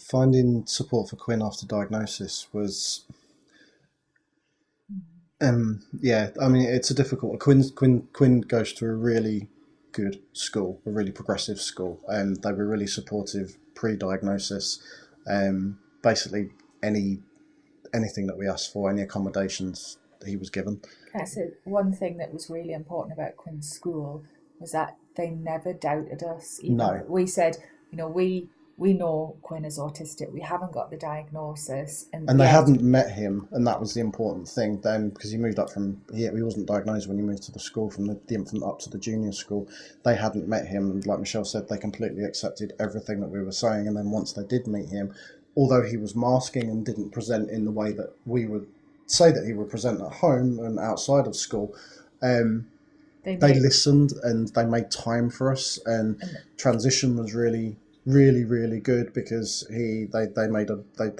finding support for Quinn after diagnosis was, yeah, I mean, it's a difficult. Quinn goes to a really good school, a really progressive school, and they were really supportive pre-diagnosis. Basically, anything that we asked for, any accommodations, he was given. Okay, so one thing that was really important about Quinn's school was that they never doubted us. Even No, we said, we know Quinn is autistic. We haven't got the diagnosis, and and they yet hadn't met him, and that was the important thing then, because he moved up from he wasn't diagnosed when he moved to the school from the infant up to the junior school. They hadn't met him, and like Michelle said, they completely accepted everything that we were saying. And then once they did meet him, although he was masking and didn't present in the way that we would say that he would present at home and outside of school, they listened and they made time for us, and transition was really good, because they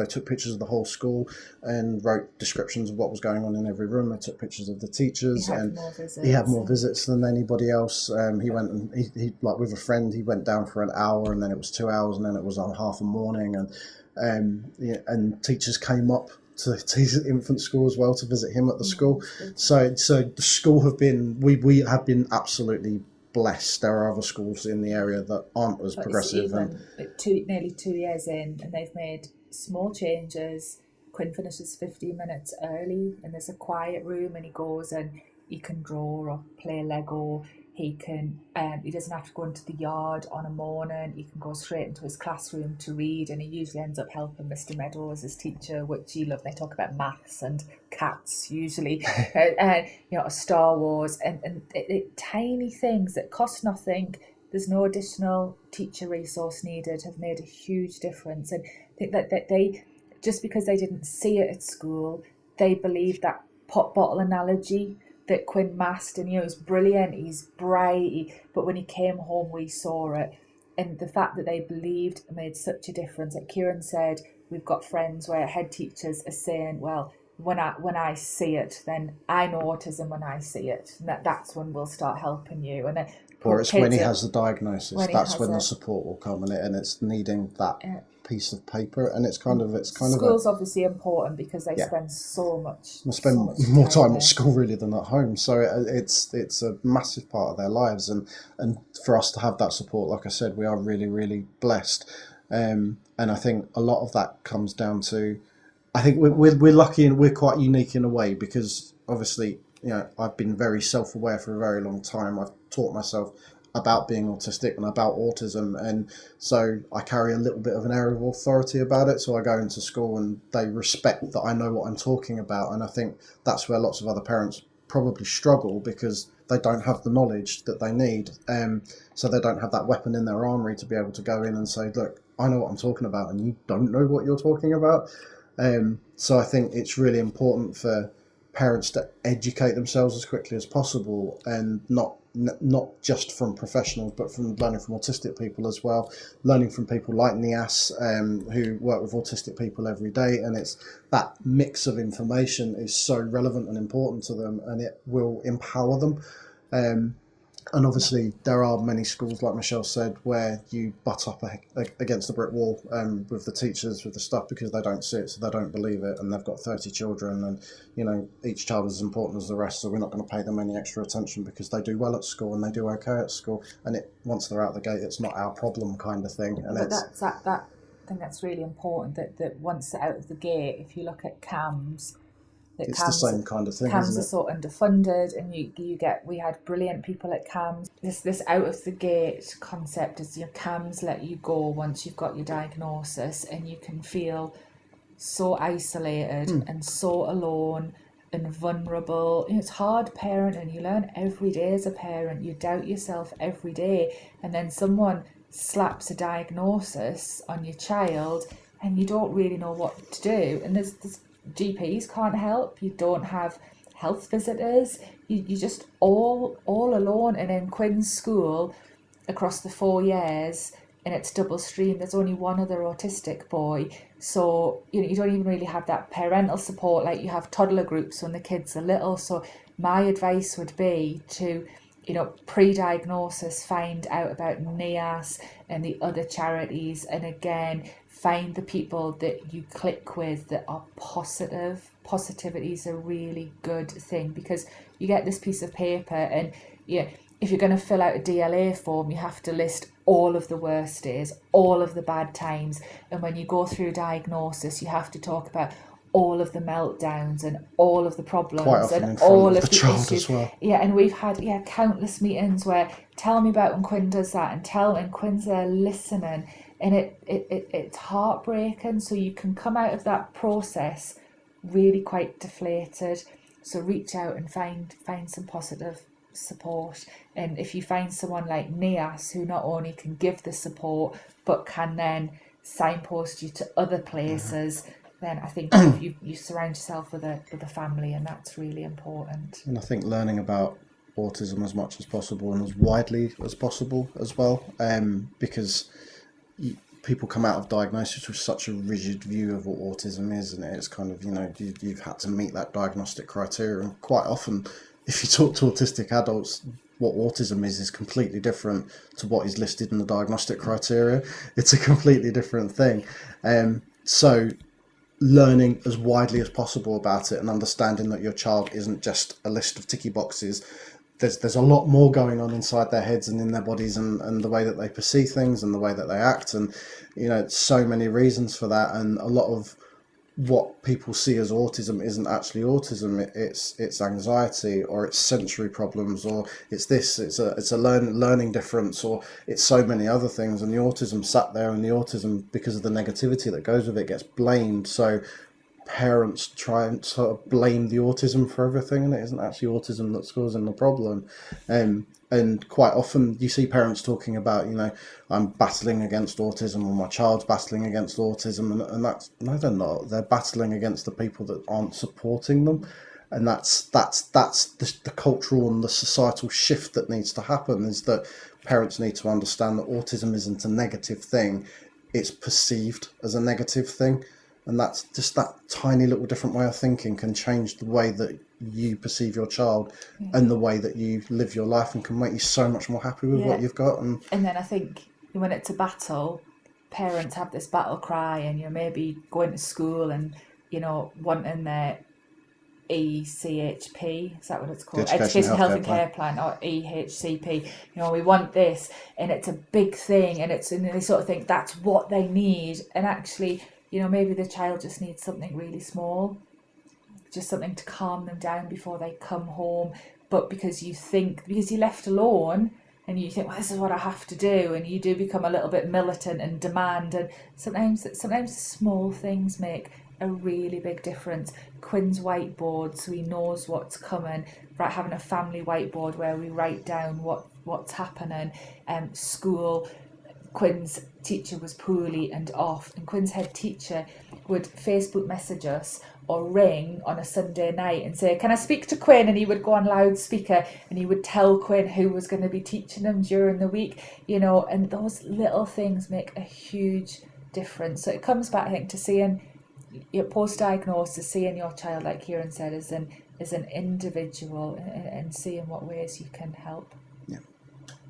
took pictures of the whole school and wrote descriptions of what was going on in every room. They took pictures of the teachers, and he had more visits than anybody else. He went and he like with a friend, he went down for an hour, and then it was 2 hours, and then it was on half a morning, yeah, and teachers came up to his infant school as well to visit him at the school. So the school we have been absolutely blessed. There are other schools in the area that aren't as progressive. Even nearly 2 years in, and they've made small changes. Quinn finishes 15 minutes early, and there's a quiet room, and he goes and he can draw or play Lego. He doesn't have to go into the yard on a morning. He can go straight into his classroom to read, and he usually ends up helping Mr. Meadows, his teacher, which he loves. They talk about maths and cats usually, and Star Wars, and tiny things that cost nothing. There's no additional teacher resource needed, have made a huge difference. And I think that they, just because they didn't see it at school, they believed that pop bottle analogy that Quinn masked, and he's brilliant, he's bright, but when he came home we saw it. And the fact that they believed made such a difference. Like Kieran said, we've got friends where head teachers are saying, well, when I see it, then I know autism when I see it, and that's when we'll start helping you. And then or it's when he has the diagnosis, that's when the support will come, and it's needing that piece of paper. And it's kind of school's obviously important because they spend so much more time at school really than at home, so it's a massive part of their lives. And for us to have that support, like I said, we are really blessed. And I think a lot of that comes down to, I think we're lucky, and we're quite unique in a way, because obviously, I've been very self-aware for a very long time. I've taught myself about being autistic and about autism, and so I carry a little bit of an air of authority about it. So I go into school and they respect that I know what I'm talking about. And I think that's where lots of other parents probably struggle, because they don't have the knowledge that they need, so they don't have that weapon in their armory to be able to go in and say, look, I know what I'm talking about and you don't know what you're talking about. So I think it's really important for parents to educate themselves as quickly as possible, and not just from professionals, but from learning from autistic people as well, learning from people like NIAS, who work with autistic people every day. And it's that mix of information is so relevant and important to them, and it will empower them. And obviously there are many schools, like Michelle said, where you butt up against the brick wall with the teachers, with the stuff, because they don't see it, so they don't believe it, and they've got 30 children, and each child is as important as the rest, so we're not going to pay them any extra attention because they do well at school and they do okay at school, and once they're out the gate, it's not our problem, kind of thing. And but that's that I think that's really important, that once they're out of the gate, if you look at CAMS, it's the same kind of thing. CAMS are so underfunded, and we had brilliant people at CAMS. This out of the gate concept is CAMS let you go once you've got your diagnosis, and you can feel so isolated and so alone and vulnerable. It's hard parenting. You learn every day as a parent. You doubt yourself every day, and then someone slaps a diagnosis on your child, and you don't really know what to do. And there's GPs can't help. You don't have health visitors. You're just all alone. And in Quinn's school, across the 4 years, and it's double stream, there's only one other autistic boy. So you don't even really have that parental support like you have toddler groups when the kids are little. So my advice would be to, pre-diagnosis, find out about NIAS and the other charities, and again, find the people that you click with that are positive. Positivity is a really good thing, because you get this piece of paper, and yeah, if you're going to fill out a DLA form, you have to list all of the worst days, all of the bad times. And when you go through diagnosis, you have to talk about all of the meltdowns and all of the problems, quite often and in front all of of the the child issues. as well. Yeah, and we've had countless meetings where tell me about when Quinn does that, and Quinn's there listening, and it's heartbreaking. So you can come out of that process really quite deflated. So reach out and find some positive support. And if you find someone like NIAS, who not only can give the support but can then signpost you to other places, then I think you surround yourself with a family, and that's really important. And I think learning about autism as much as possible and as widely as possible as well, because people come out of diagnosis with such a rigid view of what autism is, and it's kind of, you've had to meet that diagnostic criteria, and quite often if you talk to autistic adults, what autism is completely different to what is listed in the diagnostic criteria. It's a completely different thing. So learning as widely as possible about it and understanding that your child isn't just a list of ticky boxes. There's a lot more going on inside their heads and in their bodies, and the way that they perceive things and the way that they act, and so many reasons for that. And a lot of what people see as autism isn't actually autism. It's anxiety, or it's sensory problems, or it's a learning difference, or it's so many other things. And the autism sat there, and the autism, because of the negativity that goes with it, gets blamed. So parents try and sort of blame the autism for everything, and it isn't actually autism that's causing the problem. And quite often you see parents talking about, I'm battling against autism, or my child's battling against autism, and that's, no, they're not. They're battling against the people that aren't supporting them. And that's the cultural and the societal shift that needs to happen, is that parents need to understand that autism isn't a negative thing. It's perceived as a negative thing. And that's just that tiny little different way of thinking can change the way that you perceive your child and the way that you live your life, and can make you so much more happy with what you've got. And then I think when it's a battle, parents have this battle cry, and you're maybe going to school and, wanting their ECHP, is that what it's called? Education, Health and Care Plan, or EHCP. We want this, and it's a big thing, and they sort of think that's what they need, and actually, maybe the child just needs something really small, just something to calm them down before they come home. But because you're left alone, and you think, well, this is what I have to do, and you do become a little bit militant and demand, and sometimes small things make a really big difference. Quinn's whiteboard, so he knows what's coming, right? Having a family whiteboard where we write down what's happening. School, Quinn's teacher was poorly and off, and Quinn's head teacher would Facebook message us or ring on a Sunday night and say, can I speak to Quinn? And he would go on loudspeaker, and he would tell Quinn who was going to be teaching him during the week, and those little things make a huge difference. So it comes back, I think, to seeing your post-diagnosis, seeing your child, like Kieran said, as an individual, and seeing what ways you can help. Yeah.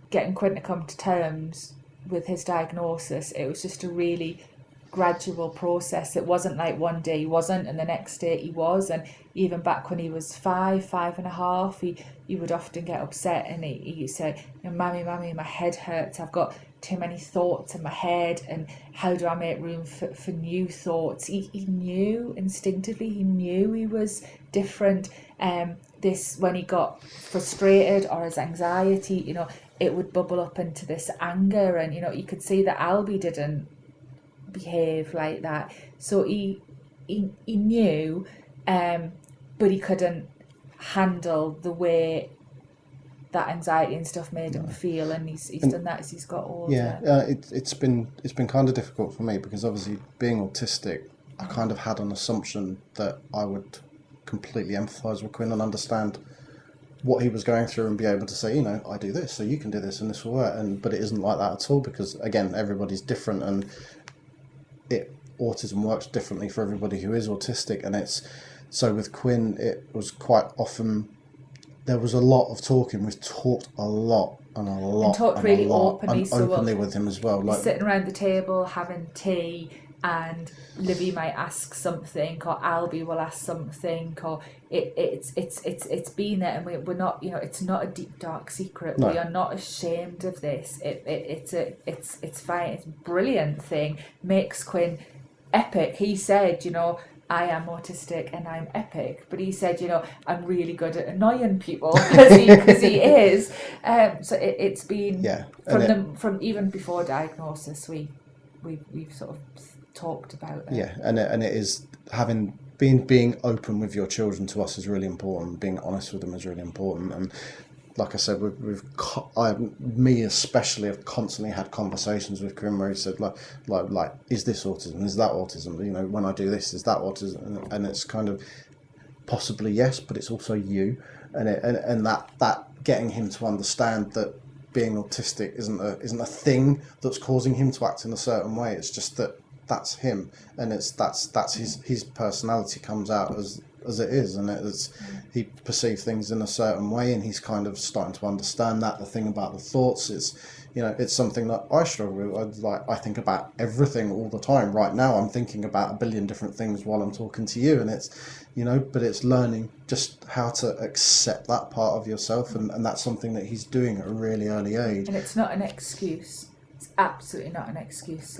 Getting Quinn to come to terms with his diagnosis, it was just a really gradual process. It wasn't like one day he wasn't and the next day he was. And even back when he was 5.5, he would often get upset, and he said, Mammy, my head hurts, I've got too many thoughts in my head, and how do I make room for new thoughts? He knew instinctively, he knew he was different. This, when he got frustrated or his anxiety, it would bubble up into this anger, and you could see that Albie didn't behave like that. So he knew, but he couldn't handle the way that anxiety and stuff made him feel, and he's done that as he's got older. Yeah, it's been kind of difficult for me, because obviously being autistic, I kind of had an assumption that I would completely empathise with Quinn and understand what he was going through, and be able to say, I do this, so you can do this, and this will work. But it isn't like that at all, because again, everybody's different, and autism works differently for everybody who is autistic. And it's so with Quinn, it was quite often, there was a lot of talking. We've talked a lot and talked really openly, and openly with him as well. Like sitting around the table having tea, and Livy might ask something, or Albie will ask something, or it's been there, and we're not, it's not a deep dark secret. No. We are not ashamed of this. It's fine. It's a brilliant thing. Makes Quinn epic. He said, I am autistic and I'm epic, but he said, I'm really good at annoying people because he is. So it's been from even before diagnosis, we've sort of talked about it. Yeah, and it is being open with your children to us is really important. Being honest with them is really important, and like I said, me especially have constantly had conversations with Kieran where he said like, is this autism? Is that autism? When I do this, is that autism? And it's kind of possibly yes, but it's also you, and that getting him to understand that being autistic isn't a thing that's causing him to act in a certain way. It's just that's him, and that's his personality comes out as it is, and he perceives things in a certain way, and he's kind of starting to understand that. The thing about the thoughts is, it's something that I struggle with. I think about everything all the time. Right now I'm thinking about a billion different things while I'm talking to you, and it's, but it's learning just how to accept that part of yourself, and that's something that he's doing at a really early age. And it's not an excuse. It's absolutely not an excuse.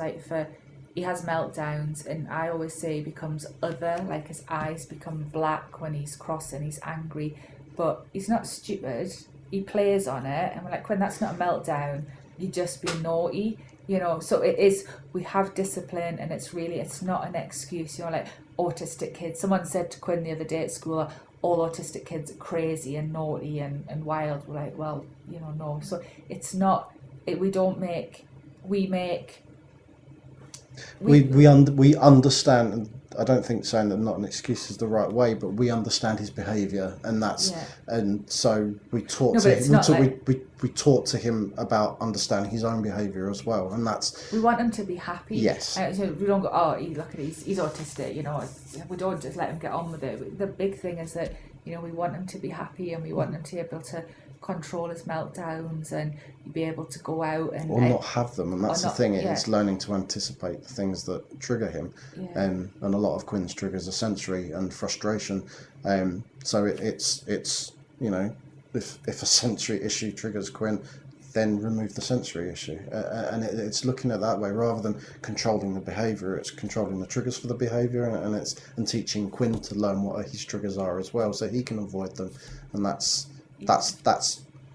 He has meltdowns, and I always say he becomes other, like his eyes become black when he's cross and he's angry, but he's not stupid. He plays on it, and we're like, Quinn, that's not a meltdown. You just be naughty, So it is. We have discipline, and it's not an excuse. Like autistic kids. Someone said to Quinn the other day at school, all autistic kids are crazy and naughty and wild. We're like, well, no. So it's not. We understand, and I don't think saying that not an excuse is the right way, but we understand his behaviour, and and so we taught we taught to him about understanding his own behaviour as well, and we want him to be happy. Yes. So we don't go, look at he's autistic, we don't just let him get on with it. The big thing is that we want him to be happy, and we want him to be able to control his meltdowns and be able to go out or not have them, and that's the thing. It's learning to anticipate the things that trigger him, and a lot of Quinn's triggers are sensory and frustration. So it's if a sensory issue triggers Quinn, then remove the sensory issue, and it's looking at that way rather than controlling the behaviour. It's controlling the triggers for the behaviour, and teaching Quinn to learn what his triggers are as well, so he can avoid them, and that's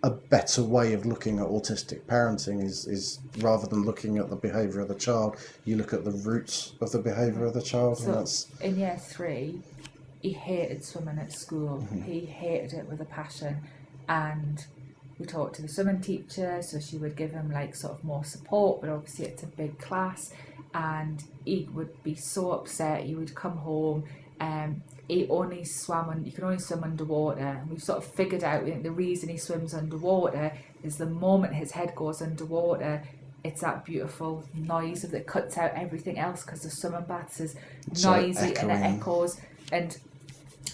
a better way of looking at autistic parenting is rather than looking at the behaviour of the child, you look at the roots of the behaviour of the child. So and that's in year 3, he hated swimming at school. Mm-hmm. He hated it with a passion, and we talked to the swimming teacher, so she would give him sort of more support, but obviously it's a big class, and he would be so upset. He would come home, he can only swim underwater, and we've sort of figured out the reason he swims underwater is the moment his head goes underwater, it's that beautiful noise that cuts out everything else, because the swimming baths is noisy and it echoes. And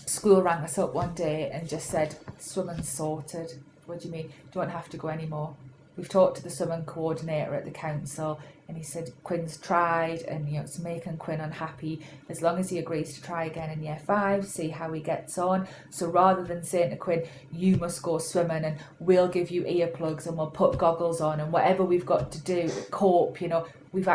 school rang us up one day and just said, swimming's sorted. What do you mean? You don't have to go anymore. We've talked to the swimming coordinator at the council, and he said Quinn's tried, and it's making Quinn unhappy. As long as he agrees to try again in year 5, see how he gets on. So rather than saying to Quinn, you must go swimming and we'll give you earplugs and we'll put goggles on and whatever we've got to do to cope, we've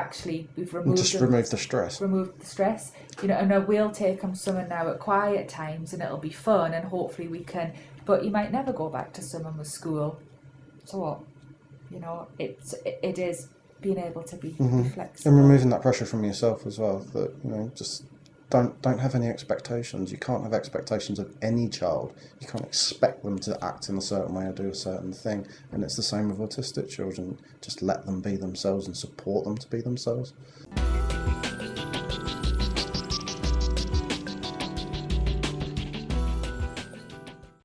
removed the stress. And we'll take him swimming now at quiet times, and it'll be fun, and hopefully we can. But you might never go back to swimming with school. So what? It is being able to be flexible and removing that pressure from yourself as well. That just don't have any expectations. You can't have expectations of any child. You can't expect them to act in a certain way or do a certain thing. And it's the same with autistic children. Just let them be themselves and support them to be themselves.